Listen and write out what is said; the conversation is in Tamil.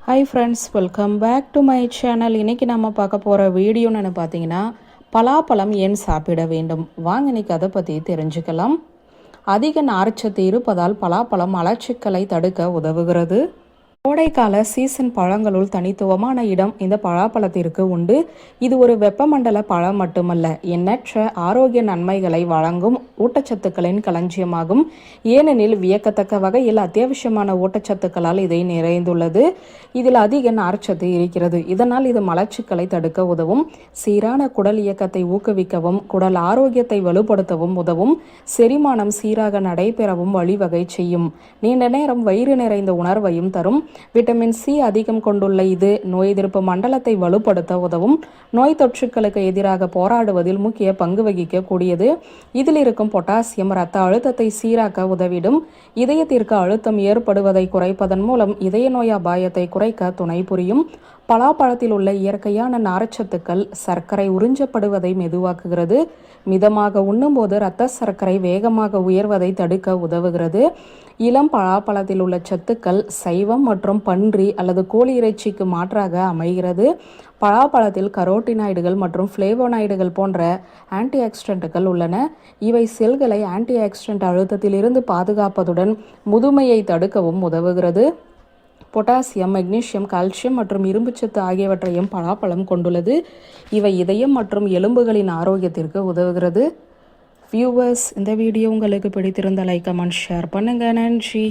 Hi friends, welcome back to my channel. இன்றைக்கி நம்ம பார்க்க போகிற வீடியோன்னு பார்த்தீங்கன்னா, பலாப்பழம் ஏன் சாப்பிட வேண்டும் வாங்க இன்றைக்கி அதை பற்றி தெரிஞ்சுக்கலாம். அதிக நார்ச்சத்து இருப்பதால் பலாப்பழம் மலச்சிக்கலை தடுக்க உதவுகிறது. கோடைக்கால சீசன் பழங்களுள் தனித்துவமான இடம் இந்த பலாப்பழத்திற்கு உண்டு. இது ஒரு வெப்பமண்டல பழம் மட்டுமல்ல, எண்ணற்ற ஆரோக்கிய நன்மைகளை வழங்கும் ஊட்டச்சத்துக்களின் களஞ்சியமாகும். ஏனெனில் வியக்கத்தக்க வகையில் அத்தியாவசியமான ஊட்டச்சத்துக்களால் இதை நிறைந்துள்ளது. இதில் அதிக நார்ச்சத்து இருக்கிறது. இதனால் இது மலச்சிக்கலை தடுக்க உதவும், சீரான குடல் இயக்கத்தை ஊக்குவிக்கவும், குடல் ஆரோக்கியத்தை வலுப்படுத்தவும் உதவும், செரிமானம் சீராக நடைபெறவும் வழிவகை செய்யும், நீண்ட நேரம் வயிறு நிறைந்த உணர்வையும் தரும். விட்டமின் சி அதிகம் கொண்டுள்ள இது நோய் எதிர்ப்பு மண்டலத்தை வலுப்படுத்த உதவும், நோய் தொற்றுக்களுக்கு எதிராக போராடுவதில் முக்கிய பங்கு வகிக்கக்கூடியது. இதில் இருக்கும் பொட்டாசியம் இரத்த அழுத்தத்தை சீராக்க உதவிடும். இதயத்திற்கு அழுத்தம் ஏற்படுவதை குறைப்பதன் மூலம் இதய நோய் அபாயத்தை குறைக்க துணை புரியும். பலாப்பழத்தில் உள்ள இயற்கையான நார்ச்சத்துக்கள் சர்க்கரை உறிஞ்சப்படுவதை மெதுவாக்குகிறது. மிதமாக உண்ணும்போது இரத்த சர்க்கரை வேகமாக உயர்வதை தடுக்க உதவுகிறது. இளம் பலாப்பழத்தில் உள்ள சத்துக்கள் சைவம் மற்றும் பன்றி அல்லது கோழி இறைச்சிக்கு மாற்றாக அமைகிறது. பலாப்பழத்தில் கரோட்டினாய்டுகள் மற்றும் ஃப்ளேவோனாய்டுகள் போன்ற ஆன்டி ஆக்சிடென்ட்டுகள் உள்ளன. இவை செல்களை ஆன்டி ஆக்சிடென்ட் அழுத்தத்தில் இருந்து பாதுகாப்பதுடன் முதுமையை தடுக்கவும் உதவுகிறது. பொட்டாசியம், மெக்னீசியம், கால்சியம் மற்றும் இரும்புச்சத்து ஆகியவற்றையும் பலாப்பழம் கொண்டுள்ளது. இவை இதயம் மற்றும் எலும்புகளின் ஆரோக்கியத்திற்கு உதவுகிறது. வியூவர்ஸ், இந்த வீடியோ உங்களுக்கு பிடித்திருந்த லைக், கமெண்ட், ஷேர் பண்ணுங்க. நன்றி.